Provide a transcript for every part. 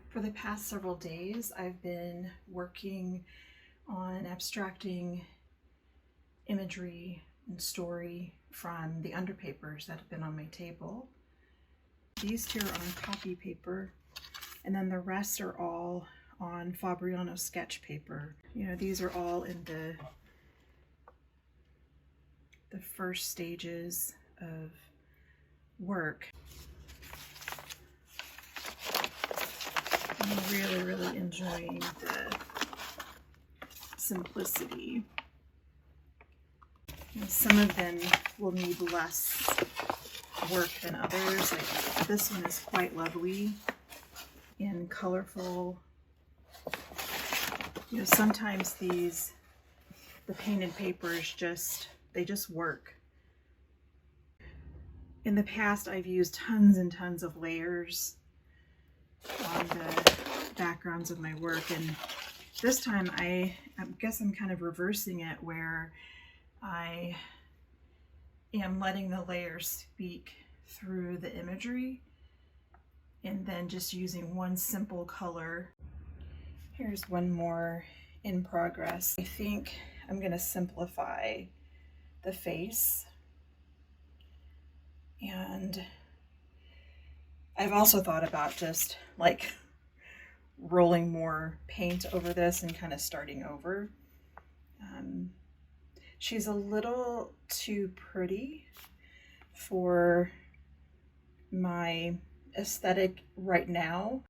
For the past several days, I've been working on abstracting imagery and story from the underpapers that have been on my table. These two are on copy paper, and then the rest are all on Fabriano sketch paper. You know, these are all in the first stages of work. I'm really enjoying the simplicity. You know, some of them will need less work than others. Like this one is quite lovely and colorful. You know, sometimes the painted papers they just work. In the past, I've used tons and tons of layers on the backgrounds of my work, and this time I guess I'm kind of reversing it, where I am letting the layers speak through the imagery and then just using one simple color. Here's one more in progress. I think I'm going to simplify the face, and I've also thought about just like rolling more paint over this and kind of starting over. She's a little too pretty for my aesthetic right now.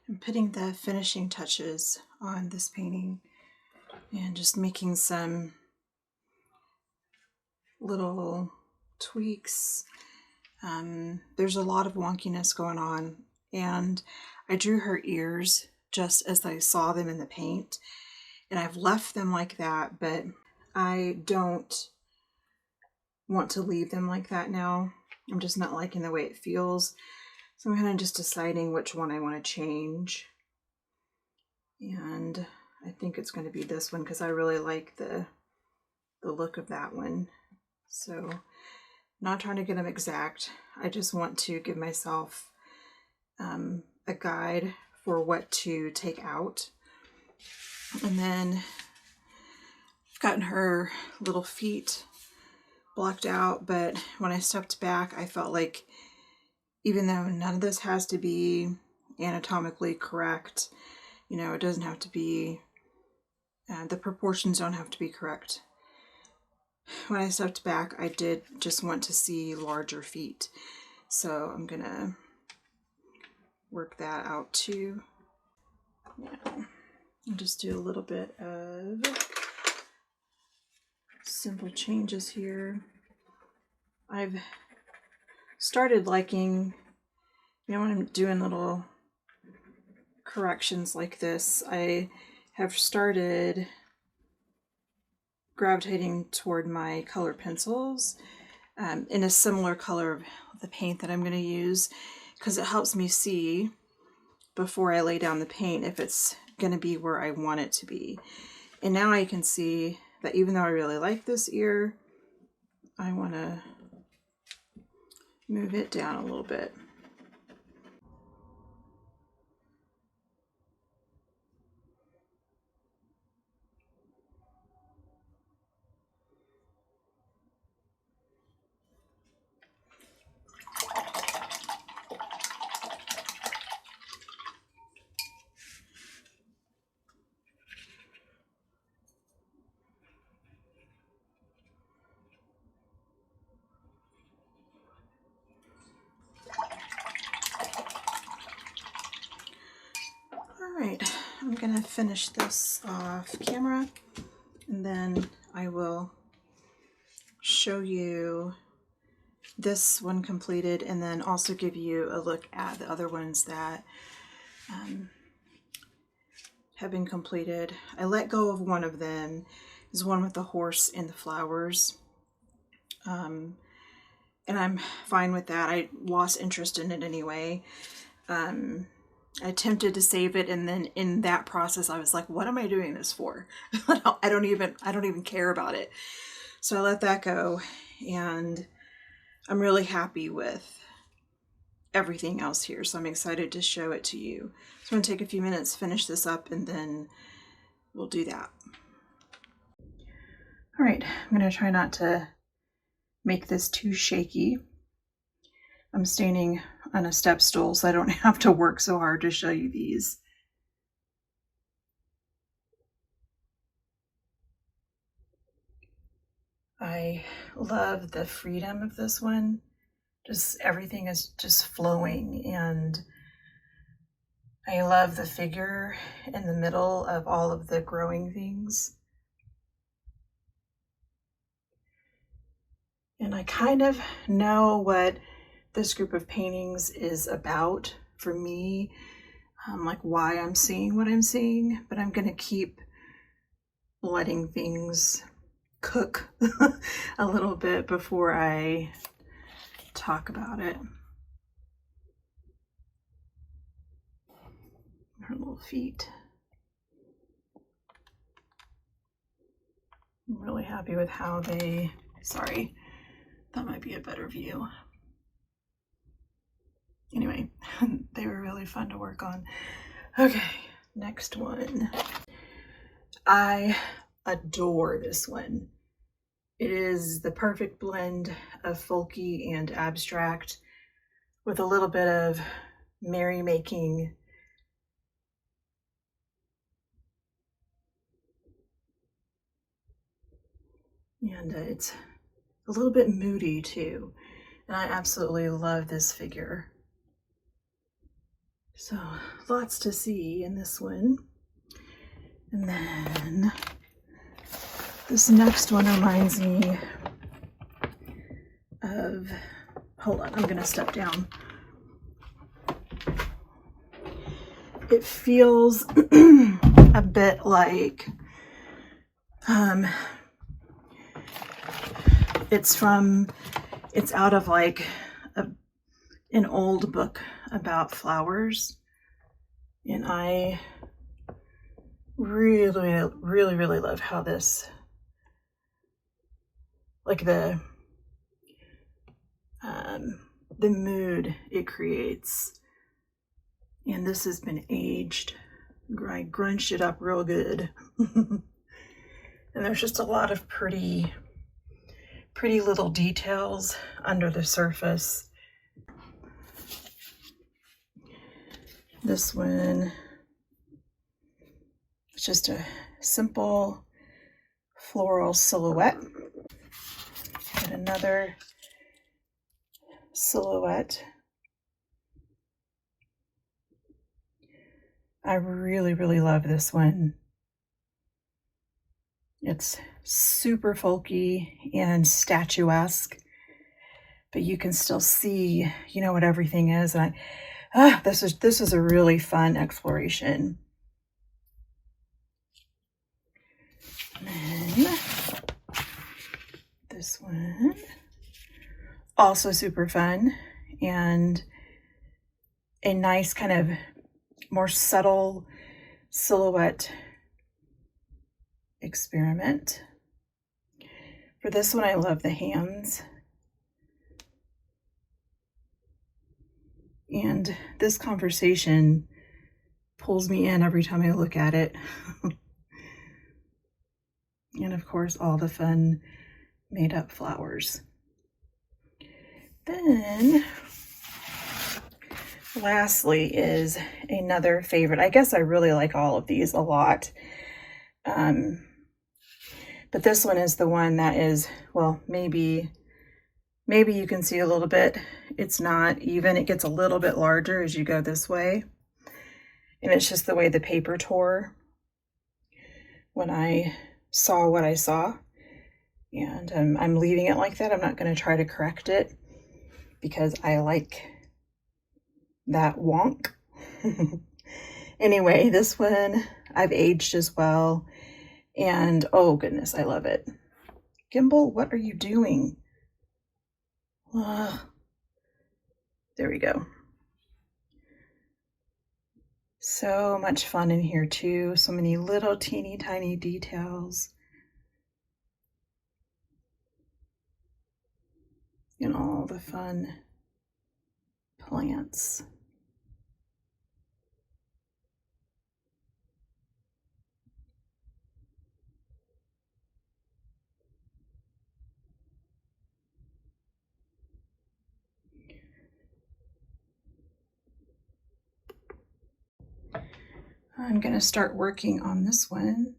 I'm putting the finishing touches on this painting and just making some little tweaks. There's a lot of wonkiness going on, and I drew her ears just as I saw them in the paint, and I've left them like that, but I don't want to leave them like that now. I'm just not liking the way it feels. So I'm kind of just deciding which one I want to change. And I think it's going to be this one because I really like the look of that one. So not trying to get them exact. I just want to give myself a guide for what to take out. And then I've gotten her little feet blocked out, but when I stepped back, I felt like even though none of this has to be anatomically correct. You know, it doesn't have to be, the proportions don't have to be correct. When I stepped back, I did just want to see larger feet. So I'm gonna work that out too. Now, I'll just do a little bit of simple changes here. I've started liking, you know, when I'm doing little corrections like this, I have started gravitating toward my color pencils in a similar color of the paint that I'm going to use, because it helps me see before I lay down the paint if it's going to be where I want it to be. And now I can see that even though I really like this ear, I want to move it down a little bit. Alright, I'm going to finish this off camera, and then I will show you this one completed, and then also give you a look at the other ones that have been completed. I let go of one of them. Is one with the horse and the flowers. And I'm fine with that. I lost interest in it anyway. I attempted to save it, and then in that process I was like, what am I doing this for? I don't even care about it. So I let that go, and I'm really happy with everything else here. So I'm excited to show it to you. So I'm going to take a few minutes, finish this up, and then we'll do that. All right, I'm going to try not to make this too shaky. I'm standing on a step stool, so I don't have to work so hard to show you these. I love the freedom of this one. Just everything is just flowing, and I love the figure in the middle of all of the growing things. And I kind of know what this group of paintings is about for me, like why I'm seeing what I'm seeing, but I'm going to keep letting things cook a little bit before I talk about it. Her little feet. I'm really happy with how they, sorry, that might be a better view. Anyway, they were really fun to work on. Okay, next one. I adore this one. It is the perfect blend of folky and abstract with a little bit of merrymaking. And it's a little bit moody too. And I absolutely love this figure. So lots to see in this one. And then this next one reminds me of, hold on, I'm gonna step down. It feels a bit like, it's out of like an old book about flowers. And I really love how this, like the mood it creates. And this has been aged. I grunched it up real good. And there's just a lot of pretty little details under the surface. This one, it's just a simple floral silhouette. And another silhouette. I really, really love this one. It's super folky and statuesque, but you can still see, you know, what everything is. And this is a really fun exploration. And then this one, also super fun and a nice kind of more subtle silhouette experiment. For this one, I love the hands. And this conversation pulls me in every time I look at it. And of course, all the fun made up flowers. Then, lastly is another favorite. I guess I really like all of these a lot. But this one is the one that is, well, maybe you can see a little bit. It's not even, it gets a little bit larger as you go this way. And it's just the way the paper tore when I saw what I saw. And I'm leaving it like that. I'm not going to try to correct it because I like that wonk. Anyway, this one I've aged as well. And oh goodness, I love it. Gimbal, what are you doing? There we go. So much fun in here too. So many little teeny tiny details. And all the fun plants. I'm going to start working on this one.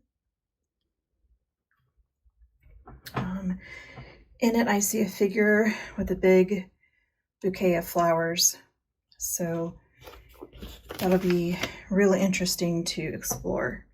In it, I see a figure with a big bouquet of flowers. So that'll be really interesting to explore.